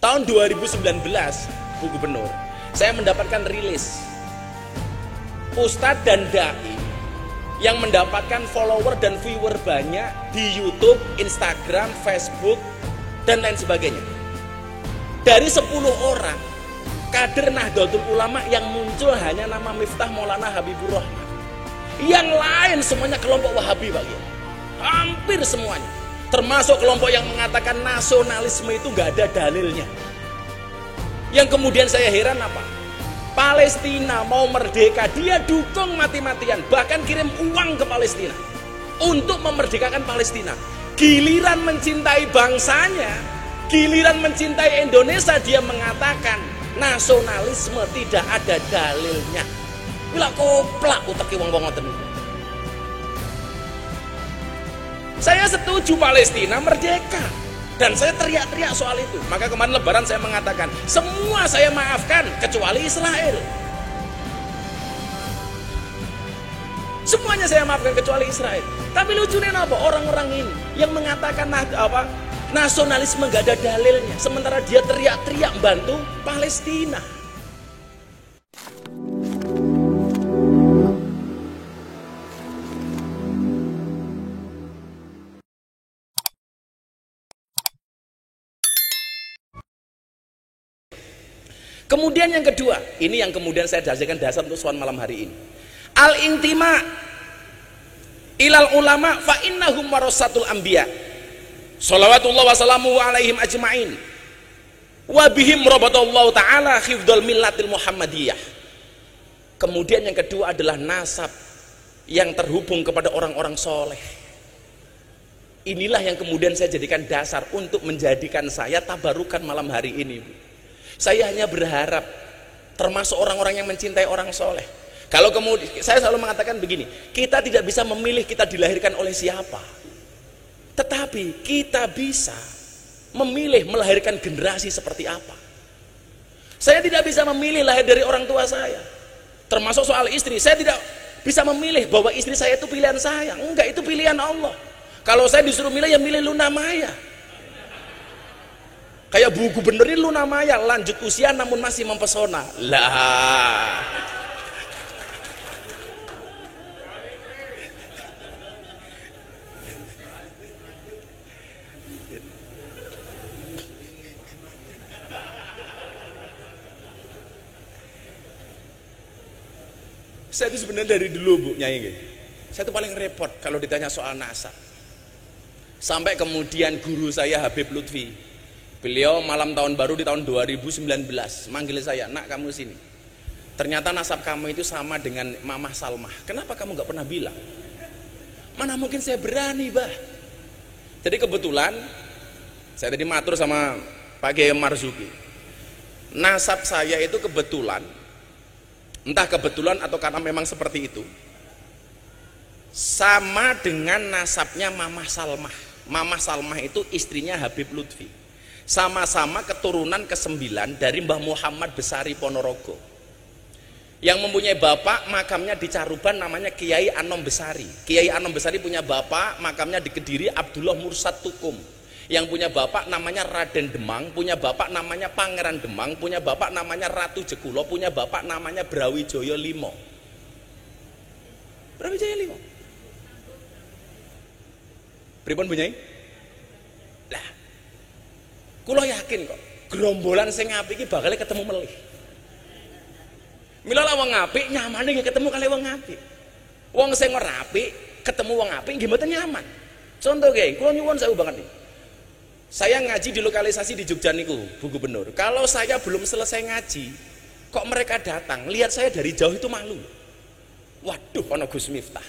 Tahun 2019, Bu Gubernur, saya mendapatkan rilis Ustadz dan Dai yang mendapatkan follower dan viewer banyak di YouTube, Instagram, Facebook, dan lain sebagainya. Dari 10 orang kader Nahdlatul Ulama yang muncul hanya nama Miftah Maulana Habibur Rahman. Yang lain semuanya kelompok Wahabi, Pak. Hampir semuanya. Termasuk kelompok yang mengatakan nasionalisme itu nggak ada dalilnya. Yang kemudian saya heran apa? Palestina mau merdeka, dia dukung mati-matian, bahkan kirim uang ke Palestina untuk memerdekakan Palestina. Giliran mencintai bangsanya, giliran mencintai Indonesia, dia mengatakan nasionalisme tidak ada dalilnya. Bila koplak uteki wong-wong ngoten. Saya setuju Palestina merdeka dan saya teriak-teriak soal itu. Maka kemarin Lebaran saya mengatakan semua saya maafkan kecuali Israel. Semuanya saya maafkan kecuali Israel. Tapi lucunya apa? Orang-orang ini yang mengatakan nasionalisme gak ada dalilnya, sementara dia teriak-teriak bantu Palestina. Kemudian yang kedua, ini yang kemudian saya jadikan dasar untuk soal malam hari ini. Al-intima ilal ulama fa innahum warasatul anbiya. Shalawatullah wa salamuhu alaihim ajma'in. Wa bihim rabatallahu ta'ala khifdul millatil Muhammadiyah. Kemudian yang kedua adalah nasab yang terhubung kepada orang-orang soleh. Inilah yang kemudian saya jadikan dasar untuk menjadikan saya tabarukan malam hari ini. Saya hanya berharap termasuk orang-orang yang mencintai orang soleh. Kalau kemudian saya selalu mengatakan begini, kita tidak bisa memilih kita dilahirkan oleh siapa, tetapi kita bisa memilih melahirkan generasi seperti apa. Saya tidak bisa memilih lahir dari orang tua saya. Termasuk soal istri, saya tidak bisa memilih bahwa istri saya itu pilihan saya. Enggak, itu pilihan Allah. Kalau saya disuruh milih, ya milih Luna Maya. Kayak Bu Gubernur ini Luna Maya, lanjut usia namun masih mempesona. Lah. Saya itu sebenarnya dari dulu Bu Nyai, saya itu paling repot kalau ditanya soal nasab. Sampai kemudian guru saya Habib Lutfi, beliau malam tahun baru di tahun 2019 manggil saya, nak kamu sini. Ternyata nasab kamu itu sama dengan Mamah Salmah. Kenapa kamu gak pernah bilang? Mana mungkin saya berani, bah. Jadi kebetulan saya tadi matur sama Pak Kiai Marzuki. Nasab saya itu kebetulan, entah kebetulan atau karena memang seperti itu, sama dengan nasabnya Mamah Salmah. Mamah Salmah itu istrinya Habib Lutfi. Sama-sama keturunan ke-9 dari Mbah Muhammad Besari Ponorogo, yang mempunyai bapak makamnya di Caruban namanya Kiai Anom Besari. Kiai Anom Besari punya bapak makamnya di Kediri Abdullah Mursad Tukum, yang punya bapak namanya Raden Demang, punya bapak namanya Pangeran Demang, punya bapak namanya Ratu Jekulo, punya bapak namanya Brawijaya Limo. Brawijaya Limo pripun Bu Nyai? Lah, kula yakin kok gerombolan sing apik iki bakal ketemu melih. Mila wong apik nyamane nggih ketemu kali wong apik. Wong sing ora apik ketemu wong apik nggih mboten nyaman. Contoh nggih, kula nyuwun sewu banget nih. Saya ngaji di lokalisasi di Jogja niku, Bu Gubernur. Kalau saya belum selesai ngaji, kok mereka datang, lihat saya dari jauh itu malu. Waduh, ana Gus Miftah.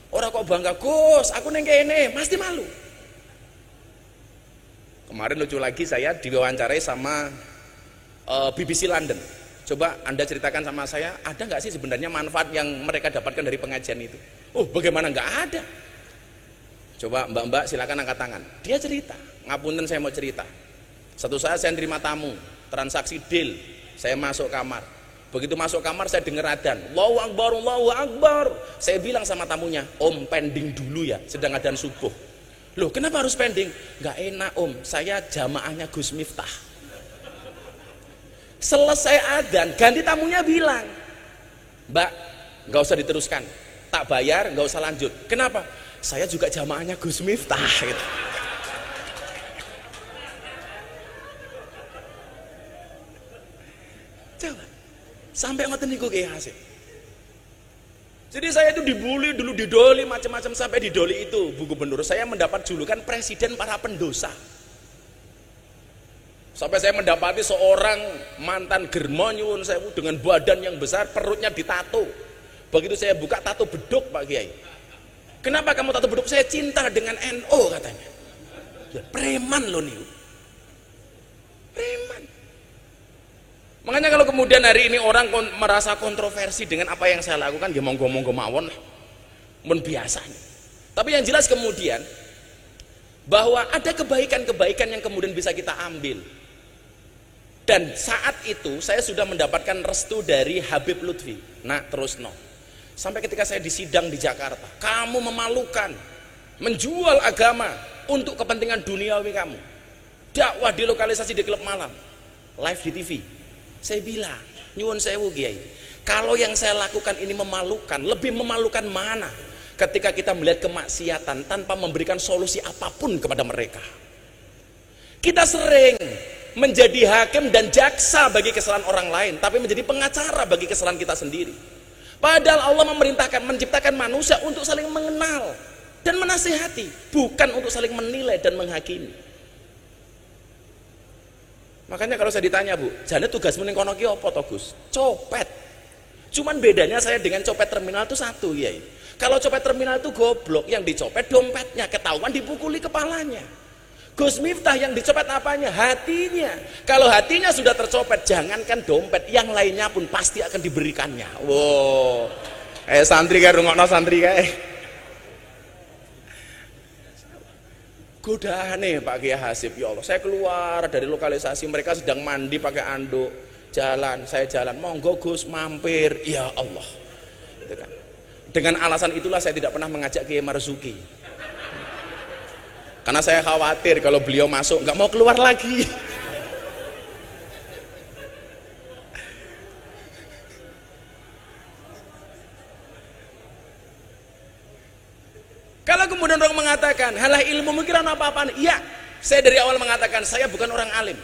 Ora kok bangga, Gus, aku ning kene, pasti malu. Kemarin lucu lagi, saya diwawancarai sama BBC London. Coba Anda ceritakan sama saya, ada nggak sih sebenarnya manfaat yang mereka dapatkan dari pengajian itu? Oh, bagaimana nggak ada? Coba mbak-mbak silakan angkat tangan. Dia cerita, ngapunten saya mau cerita. Satu saat saya terima tamu, transaksi deal, saya masuk kamar. Begitu masuk kamar saya dengar adzan, Allahu Akbar, Allahu Akbar. Saya bilang sama tamunya, Om pending dulu ya, sedang adzan subuh. Loh kenapa harus pending? Nggak enak Om, saya jamaahnya Gus Miftah. Selesai adzan, ganti tamunya bilang, Mbak, nggak usah diteruskan, tak bayar, nggak usah lanjut. Kenapa? Saya juga jamaahnya Gus Miftah gitu. Coba sampai ngoten niku Kiai Hasyim. Jadi saya itu dibully dulu, didoli macam-macam, sampai didoli itu Bu Gubernur saya mendapat julukan presiden para pendosa. Sampai saya mendapati seorang mantan germo nyuwun sewu dengan badan yang besar, perutnya ditato. Begitu saya buka, tato beduk Pak Kiai. Kenapa kamu tato beduk? Saya cinta dengan NU katanya. Ya, preman loh nih. Preman. Makanya kalau kemudian hari ini orang merasa kontroversi dengan apa yang saya lakukan, ya monggo-monggo mawon lah. Men biasanya. Tapi yang jelas kemudian bahwa ada kebaikan-kebaikan yang kemudian bisa kita ambil. Dan saat itu saya sudah mendapatkan restu dari Habib Lutfi. Nah, terus no. Sampai ketika saya disidang di Jakarta, kamu memalukan, menjual agama untuk kepentingan duniawi kamu. Dakwah di lokalisasi di klub malam, live di TV. Saya bilang, nyuwun sewu Kiai, kalau yang saya lakukan ini memalukan, lebih memalukan mana ketika kita melihat kemaksiatan tanpa memberikan solusi apapun kepada mereka. Kita sering menjadi hakim dan jaksa bagi kesalahan orang lain, tapi menjadi pengacara bagi kesalahan kita sendiri. Padahal Allah memerintahkan, menciptakan manusia untuk saling mengenal dan menasihati, bukan untuk saling menilai dan menghakimi. Makanya kalau saya ditanya, Bu, jane tugasmu ning kono ki apa to, Gus? Copet. Cuman bedanya saya dengan copet terminal itu satu, ya. Kalau copet terminal itu goblok, yang dicopet dompetnya, ketahuan dipukuli kepalanya. Gus Miftah yang dicopet apanya? Hatinya. Kalau hatinya sudah tercopet, jangankan dompet, yang lainnya pun pasti akan diberikannya. Wow. Santri kae rungokno santri kae. Godaane Pak Kiai Hasyim, ya Allah, saya keluar dari lokalisasi, mereka sedang mandi pakai anduk, jalan, saya jalan, monggo Gus mampir, ya Allah. Gitu kan. Dengan alasan itulah saya tidak pernah mengajak Kiai Marzuki, karena saya khawatir kalau beliau masuk nggak mau keluar lagi. Kalau kemudian orang mengatakan, halah ilmu mungkin apa-apaan. Iya, saya dari awal mengatakan, saya bukan orang alim.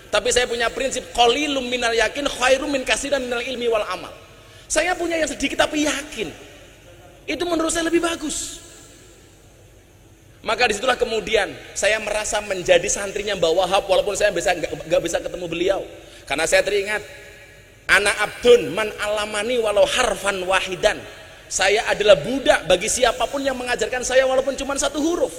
Tapi saya punya prinsip, qalilum minal yakin khairum min katsirin minal ilmi wal amal. Saya punya yang sedikit tapi yakin. Itu menurut saya lebih bagus. Maka disitulah kemudian saya merasa menjadi santrinya Mbah Wahab, walaupun saya nggak bisa ketemu beliau. Karena saya teringat, ana abdun man alamani walau harfan wahidan. Saya adalah budak bagi siapapun yang mengajarkan saya walaupun cuma satu huruf.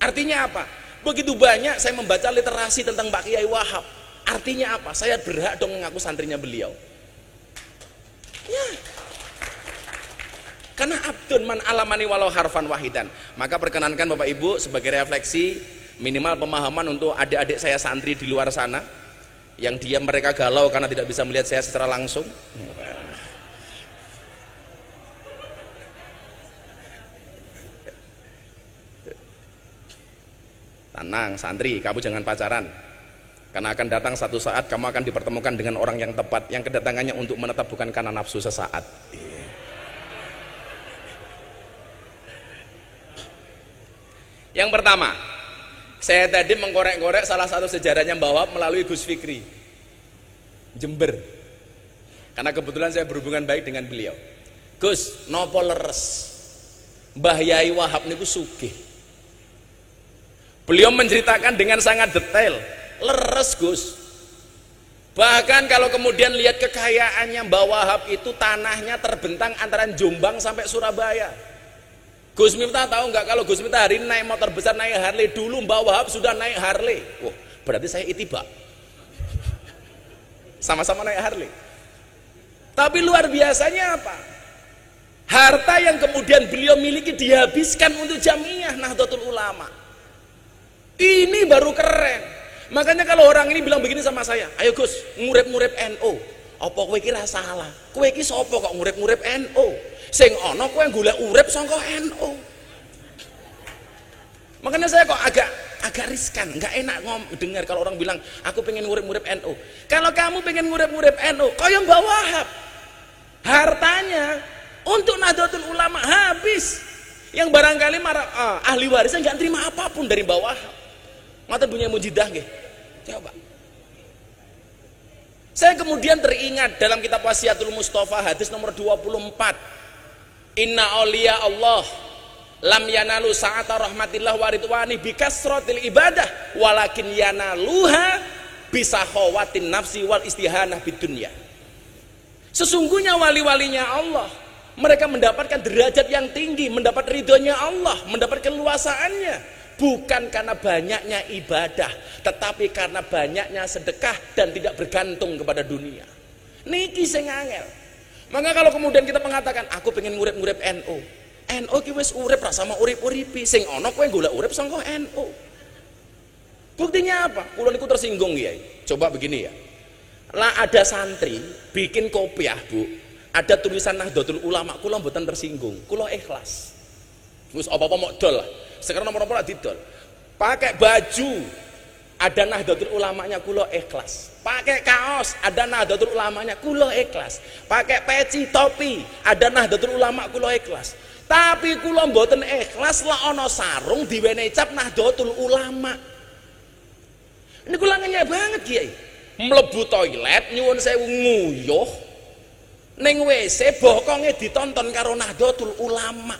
Artinya apa? Begitu banyak saya membaca literasi tentang Pak Kiai Wahab. Artinya apa? Saya berhak dong mengaku santrinya beliau. Ya. Karena abdun man alamani walau harfan wahidan. Maka perkenankan Bapak Ibu sebagai refleksi, minimal pemahaman untuk adik-adik saya santri di luar sana yang mereka galau karena tidak bisa melihat saya secara langsung. Tenang santri, kamu jangan pacaran, karena akan datang satu saat kamu akan dipertemukan dengan orang yang tepat, yang kedatangannya untuk menetap bukan karena nafsu sesaat. Yang pertama, saya tadi mengkorek-korek salah satu sejarahnya Mbah Wahab melalui Gus Fikri Jember, karena kebetulan saya berhubungan baik dengan beliau. Gus, nopo leres Mbah Yai Wahab niku sugih. Beliau menceritakan dengan sangat detail, leres Gus. Bahkan kalau kemudian lihat kekayaannya Mbah Wahab itu, tanahnya terbentang antara Jombang sampai Surabaya. Gus Miftah tahu nggak kalau Gus Miftah hari ini naik motor besar, naik Harley, dulu Mbah Wahab sudah naik Harley. Wah, berarti saya itibak. Sama-sama naik Harley. Tapi luar biasanya apa? Harta yang kemudian beliau miliki dihabiskan untuk Jamiah Nahdlatul Ulama. Ini baru keren. Makanya kalau orang ini bilang begini sama saya, ayo Gus, ngurep-ngurep NU. Apa kowe iki ra salah? Kowe iki sapa kok ngurep-ngurep NU? Sing ana kowe golek urip saka NU. Makanya saya kok agak riskan, nggak enak dengar kalau orang bilang aku pengen ngurip-ngurip NU. Kalau kamu pengen ngurip-ngurip NU, kau yang Mbah Wahab. Hartanya untuk Nahdlatul Ulama habis. Yang barangkali ahli warisnya nggak terima apapun dari Mbah Wahab. Mata punya mujidah nggih. Coba. Saya kemudian teringat dalam kitab Wasiatul Mustafa hadis nomor 24. Inna auliya Allah lam yanalu sa'ata rahmatillah wa ridwani bikasratil ibadah walakin yanaluha bisakhawatin nafsi wal istihanah bidunya. Sesungguhnya wali-walinya Allah, mereka mendapatkan derajat yang tinggi, mendapat ridhonya Allah, mendapat keluasaannya, bukan karena banyaknya ibadah, tetapi karena banyaknya sedekah dan tidak bergantung kepada dunia. Niki sing angel. Maka kalau kemudian kita mengatakan aku pengen ngurip-ngurip NU ki wis urip ra sama urip-uripi, sing ana kowe golek urip saka NU. Buktinya apa? Kula niku tersinggung ya. Coba begini ya. Lah ada santri bikin kopiah, Bu. Ada tulisan Nahdlatul Ulama, kula mboten tersinggung. Kula ikhlas. Wis apa-apa mok dol lah. Sekarang nomor apa didol. Pakai baju ada Nahdlatul Ulamanya, kula ikhlas. Pakai kaos ada Nahdlatul Ulamanya, kula ikhlas. Pakai peci, topi ada Nahdlatul Ulama, kula ikhlas. Tapi kula mboten ikhlas lah ana sarung diwenehi cap Nahdlatul Ulama. Ini kula ngenyek banget Kiai. Mlebu toilet nyuwun sewu nguyuh ning WC bokonge ditonton karo Nahdlatul Ulama.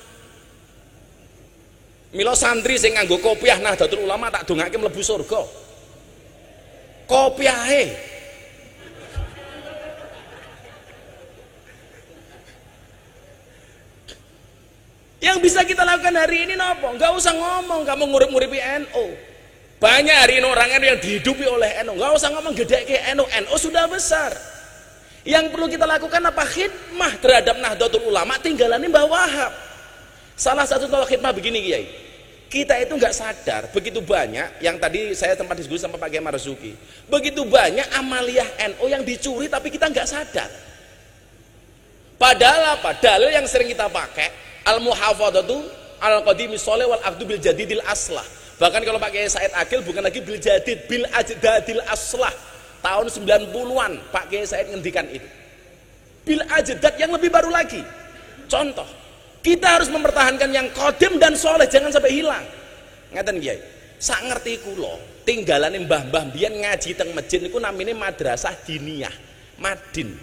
Mila santri sing nganggo kopiah Nahdlatul Ulama tak dongake mlebu surga. Kopiahe yang bisa kita lakukan hari ini nopo? Enggak usah ngomong kamu ngurip-nguripi NU. Banyak hari ini orang yang dihidupi oleh NU. Enggak usah ngomong gede ke NU. NU sudah besar. Yang perlu kita lakukan apa? Khidmah terhadap Nahdlatul Ulama tinggalannya Mbah Wahab. Salah satu contoh khidmah begini Kiai. Kita itu nggak sadar begitu banyak yang tadi saya tempat diskusi sama Pak Kiai Marzuki. Begitu banyak amaliyah NU yang dicuri tapi kita nggak sadar. Padahal apa? Dalil yang sering kita pakai al-muhafadzatu al-qadimi sholih wal aqdu bil jadidil aslah. Bahkan kalau Pak Kiai Said Akil bukan lagi bil jadid bil ajdadil aslah. Tahun 90-an Pak Kiai Said ngendikan itu. Bil ajdad yang lebih baru lagi. Contoh, kita harus mempertahankan yang qadim dan soleh, jangan sampai hilang. Ngaten Kiai, sak ngerti kula, tinggalane mbah-mbah biyen ngaji teng masjid niku namine madrasah diniyah, Madin.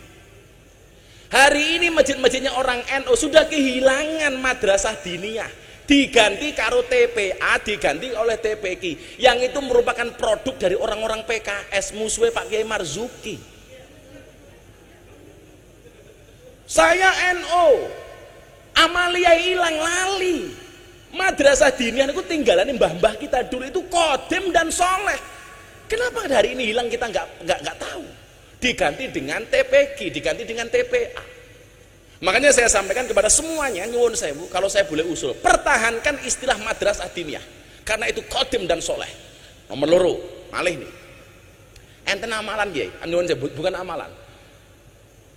Hari ini masjid-masjidnya orang NU sudah kehilangan madrasah diniyah, diganti karo TPA, diganti oleh TPQ, yang itu merupakan produk dari orang-orang PKS, musuhnya Pak Kiai Marzuki. Saya NU, amaliyah hilang lali. Madrasah diniyah itu tinggalan mbah-mbah kita dulu itu qadim dan soleh. Kenapa hari ini hilang kita nggak tahu? Diganti dengan TPQ, diganti dengan TPA. Makanya saya sampaikan kepada semuanya, nyuwun sewu, kalau saya boleh usul, pertahankan istilah madrasah diniyah, karena itu qadim dan soleh. Nomor loro, malih nih. Enten amalan Kiai, nyuwun sewu, bukan amalan.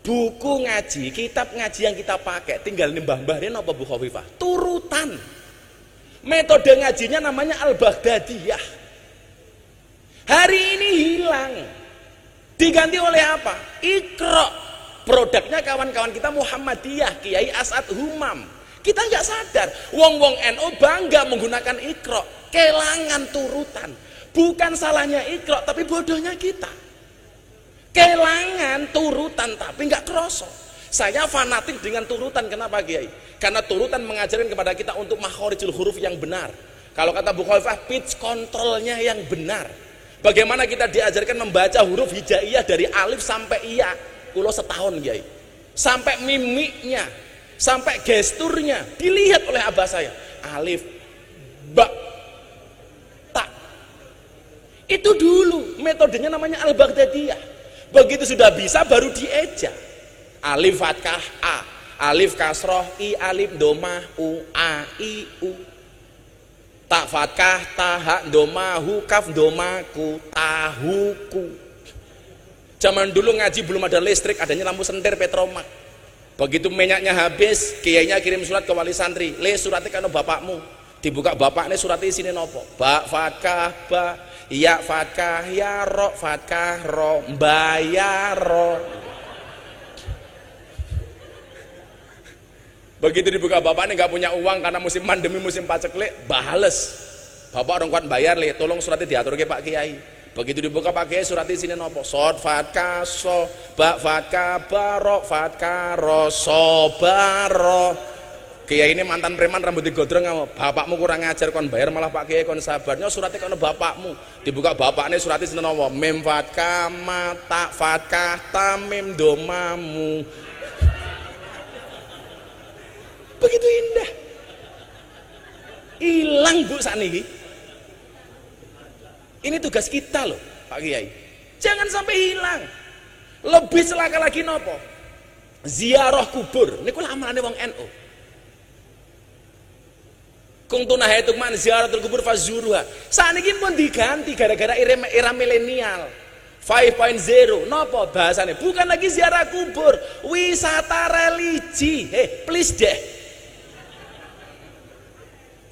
Buku ngaji, kitab ngaji yang kita pakai tinggal nih mbah-mbah ini apa Bu Khofifah? Turutan. Metode ngajinya namanya Al-Baghdadiyah. Hari ini hilang. Diganti oleh apa? Iqra. Produknya kawan-kawan kita Muhammadiyah, Kiai As'ad Humam. Kita nggak sadar. Wong-wong NU bangga menggunakan Iqra. Kelangan turutan. Bukan salahnya Iqra, tapi bodohnya kita. Kelangan turutan tapi nggak kroso. Saya fanatik dengan turutan. Kenapa Kiai? Karena turutan mengajarkan kepada kita untuk makhorijul huruf yang benar. Kalau kata Bu Khofifah, pitch controlnya yang benar. Bagaimana kita diajarkan membaca huruf hijaiyah dari alif sampai iya. Kulo setahun Kiai. Sampai mimiknya, sampai gesturnya dilihat oleh abah saya. Alif, ba, ta. Itu dulu metodenya namanya Al-Baghdadiyah. Begitu sudah bisa baru dieja. Alif fathah a, alif kasroh i, alif domah u, a i u. Tak fathah taha domahu kaf domaku tahuku. Zaman dulu ngaji belum ada listrik, adanya lampu senter Petromak. Begitu minyaknya habis, kiainya kirim surat ke wali santri, le suratnya kano bapakmu. Dibuka bapakne surat isine nopo? Ba fatkah ba, ya fatkah ya, ro fatkah ro, bayar ro. Begitu dibuka bapaknya nggak punya uang karena musim pandemi, musim paceklik, bales. Bapak orang kuat bayar le, tolong suratnya diatur ke Pak Kiai. Begitu dibuka Pak Kiai suratnya sini nopo? Sod fatkah so, ba fatkah barok fatkah ro, so baro. Kiai ini mantan preman rambut digondrong, bapakmu kurang ngajar kon bayar malah Pak Kiai kon sabarnya suratnya kon bapakmu. Dibuka bapaknya suratnya sini nopo? Mem fatkah mata fatkah tamim domamu. Begitu indah, hilang bu saniki. Ini tugas kita loh Pak Kiai, jangan sampai hilang. Lebih celaka lagi nopo? Ziarah kubur. Ini kula amalane wong NU. Kung tunahaitu man ziaratul kubur fazuruha. Saniki pun diganti gara-gara era milenial 5.0. Nopo bahasane? Bukan lagi ziarah kubur, wisata religi. Please deh.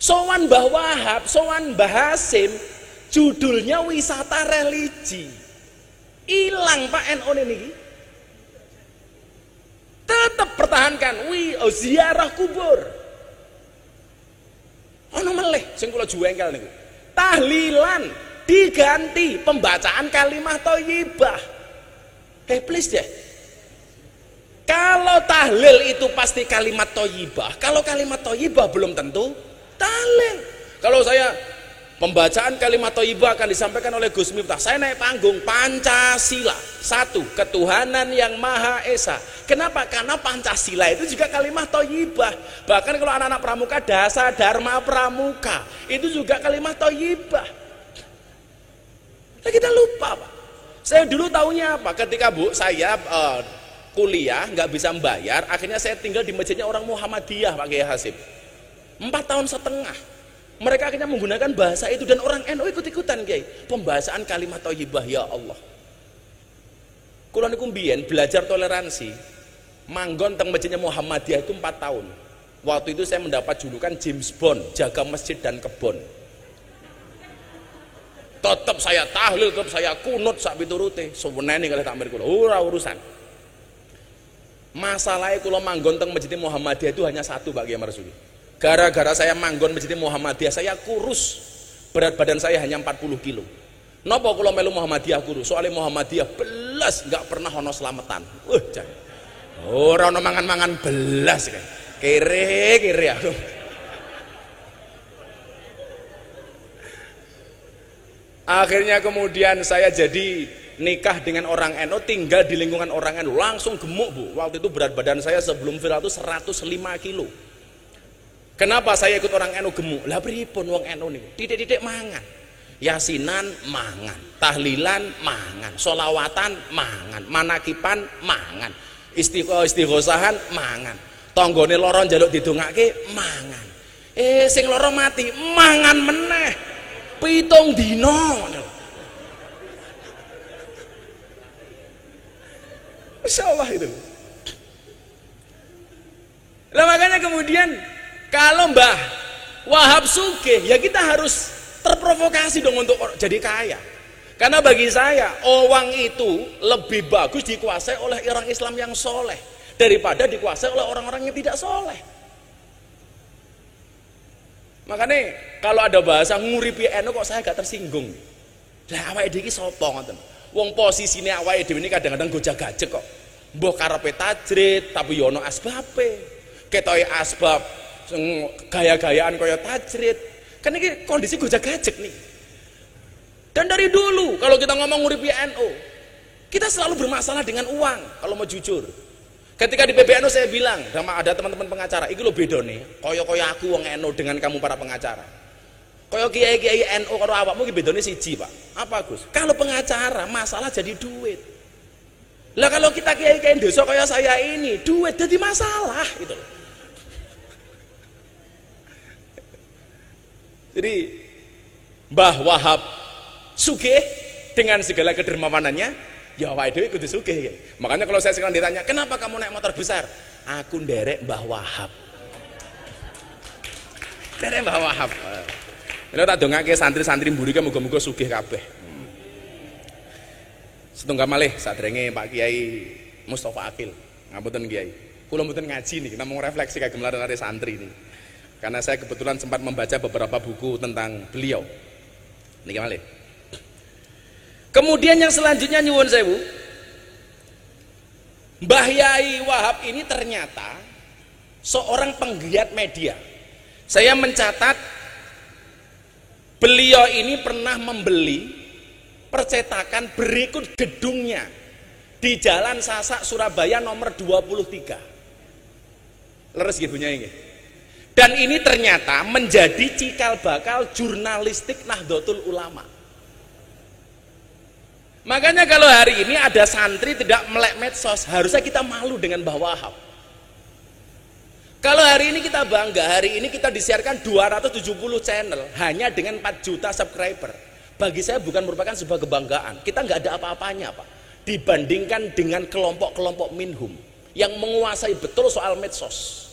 Sowan Mbah Wahab, sowan Mbah Hasim, judulnya wisata religi. Hilang Pak NU ini. Tetap pertahankan ziarah kubur. Ono meleh sing kula juwengkel niku. Tahlilan diganti pembacaan kalimat thayyibah. Please deh. Kalau tahlil itu pasti kalimat thayyibah. Kalau kalimat thayyibah belum tentu tahlil. Kalau saya pembacaan kalimat thayyibah akan disampaikan oleh Gus Miftah, saya naik panggung Pancasila, satu ketuhanan yang Maha Esa. Kenapa? Karena Pancasila itu juga kalimat thayyibah. Bahkan kalau anak-anak pramuka dasa dharma pramuka itu juga kalimat thayyibah. Nah, kita lupa Pak. Saya dulu tahunya apa? Ketika Bu saya kuliah nggak bisa membayar, akhirnya saya tinggal di masjidnya orang Muhammadiyah Pak Kiai Hasib. 4 tahun setengah mereka akhirnya menggunakan bahasa itu dan orang NU ikut-ikutan Kiai. Pembahasan kalimat thayyibah, ya Allah. Kula niku mbiyen belajar toleransi manggon teng masjidnya Muhammadiyah itu 4 tahun. Waktu itu saya mendapat julukan James Bond, jaga masjid dan kebon. Tetap saya tahlil, tetap saya kunut sak piturute. Sewenene kalih takmir kula, ora urusan. Masalahnya kula manggon teng masjid Muhammadiyah itu hanya satu Pak Kiai Marsudi. Gara-gara saya manggon masjid Muhammadiyah, saya kurus. Berat badan saya hanya 40 kilo. Napa kula melu Muhammadiyah kurus? Soalnya Muhammadiyah belas nggak pernah ono selamatan. Ora ono mangan-mangan belas kan. Kere aku. Akhirnya kemudian saya jadi nikah dengan orang NU, tinggal di lingkungan orang NU, langsung gemuk Bu. Waktu itu berat badan saya sebelum viral itu 105 kilo. Kenapa saya ikut orang NU gemuk? Lah pripun wong NU niku? Titik-titik mangan. Yasinan mangan, tahlilan mangan, solawatan mangan, manakipan mangan, istighosahan mangan. Tanggane lara njaluk didongake mangan. Sing lara mati mangan meneh. 7 dina. Masyaallah itu. Lah makanya kemudian kalau Mbah Wahab sugih, ya kita harus terprovokasi dong untuk jadi kaya. Karena bagi saya, uang itu lebih bagus dikuasai oleh orang Islam yang soleh daripada dikuasai oleh orang-orang yang tidak soleh. Makanya kalau ada bahasa nguripi NU kok saya gak tersinggung. Lah awake dhewe iki sapa ngoten? Wong posisine awake dhewe ini kadang-kadang gojag-gajeg kok. Mbah karepe tajrid tapi yo ono asbabe. Ketoke asbab gaya-gayaan kaya tajrid. Kan ini kondisi gojag-gajeg nih. Dan dari dulu kalau kita ngomong nguripi NU, kita selalu bermasalah dengan uang kalau mau jujur. Ketika di PBNU saya bilang sama ada teman-teman pengacara, iki lho bedone, kaya aku wong NU dengan kamu para pengacara. Kaya kiai-kiai NU karo awakmu iki bedone siji, Pak. Apa, Gus? Kalau pengacara masalah jadi duit. Lah kalau kita kiai-kiai dosa kaya saya ini, duit jadi masalah gitu loh. Jadi Mbah Wahab sugih dengan segala kedermawanannya, ya awake dhewe kudu sugih ya. Makanya kalau saya sekarang ditanya, "Kenapa kamu naik motor besar?" Aku nderek Mbah Wahab. Tere Mbah Wahab. Lha tak dongake santri-santri mburi ke muga-muga sugih kabeh. Setunggal malih sadurunge Pak Kiai Mustofa Akil. Ngapunten Kiai. Kula mboten ngaji niki, namung refleksi kagem lare-lare santri ini. Karena saya kebetulan sempat membaca beberapa buku tentang beliau. Niki malih. Kemudian yang selanjutnya nyuwun sewu. Mbah Yai Wahab ini ternyata seorang penggiat media. Saya mencatat beliau ini pernah membeli percetakan berikut gedungnya di Jalan Sasak Surabaya nomor 23. Leres nggih Bu Nyai nggih. Dan ini ternyata menjadi cikal bakal jurnalistik Nahdlatul Ulama. Makanya kalau hari ini ada santri tidak melek medsos, harusnya kita malu dengan Mbah Wahab. Kalau hari ini kita bangga, hari ini kita disiarkan 270 channel hanya dengan 4 juta subscriber. Bagi saya bukan merupakan sebuah kebanggaan. Kita nggak ada apa-apanya, Pak. Dibandingkan dengan kelompok-kelompok minhum yang menguasai betul soal medsos.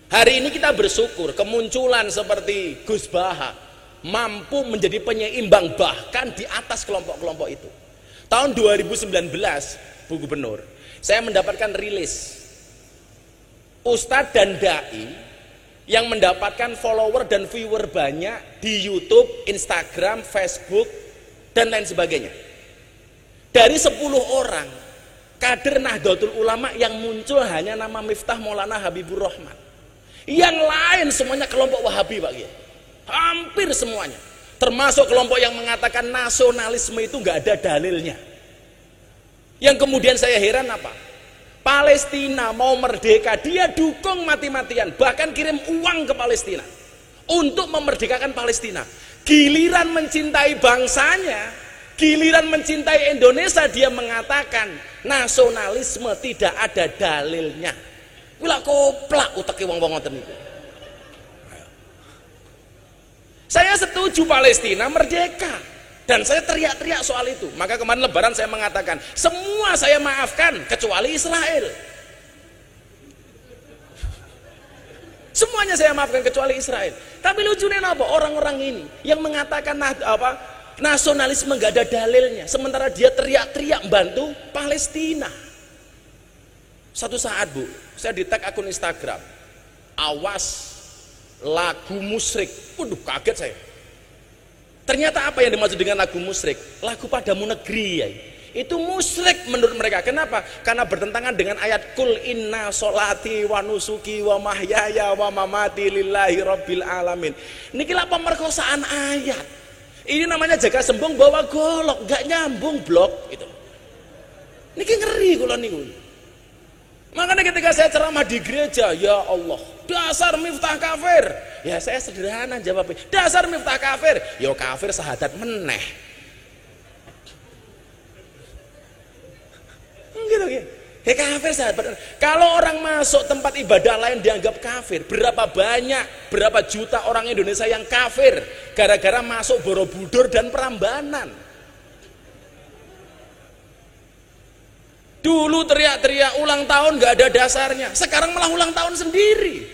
Hari ini kita bersyukur kemunculan seperti Gus Baha mampu menjadi penyeimbang bahkan di atas kelompok-kelompok itu. Tahun 2019, Bu Gubernur, saya mendapatkan rilis Ustadz dan Dai yang mendapatkan follower dan viewer banyak di YouTube, Instagram, Facebook, dan lain sebagainya. Dari 10 orang kader Nahdlatul Ulama yang muncul hanya nama Miftah Maulana Habibur Rahman. Yang lain semuanya kelompok Wahabi, Pak Kiai. Hampir semuanya. Termasuk kelompok yang mengatakan nasionalisme itu nggak ada dalilnya. Yang kemudian saya heran apa? Palestina mau merdeka, dia dukung mati-matian, bahkan kirim uang ke Palestina untuk memerdekakan Palestina. Giliran mencintai bangsanya, giliran mencintai Indonesia, dia mengatakan nasionalisme tidak ada dalilnya. Wila koplak uteke wong-wong ngoten niku. Saya setuju Palestina merdeka. Dan saya teriak-teriak soal itu. Maka kemarin Lebaran saya mengatakan, semua saya maafkan kecuali Israel. Semuanya saya maafkan kecuali Israel. Tapi lucunya apa? Orang-orang ini yang mengatakan nasionalisme nggak ada dalilnya, sementara dia teriak-teriak membantu Palestina. Satu saat, Bu, saya di-tag akun Instagram, awas lagu musyrik. Waduh, kaget saya. Ternyata apa yang dimaksud dengan lagu musyrik? Lagu Padamu Negeri, ya. Itu musyrik menurut mereka. Kenapa? Karena bertentangan dengan ayat Kul inna sholati wa nusuki wa mahyaya wa mamati lillahi rabbil alamin. Ini kira pemerkosaan ayat. Ini namanya jaga sembung bawa golok, gak nyambung blok gitu. Ini ngeri kula niku. Makanya ketika saya ceramah di gereja, ya Allah, dasar Miftah kafir. Ya saya sederhana jawabnya, dasar Miftah kafir. Ya kafir sahadat meneh. Gitu ya. Ya kafir sahadat. Kalau orang masuk tempat ibadah lain dianggap kafir, berapa banyak, berapa juta orang Indonesia yang kafir gara-gara masuk Borobudur dan Prambanan. Dulu teriak-teriak ulang tahun gak ada dasarnya, sekarang malah ulang tahun sendiri.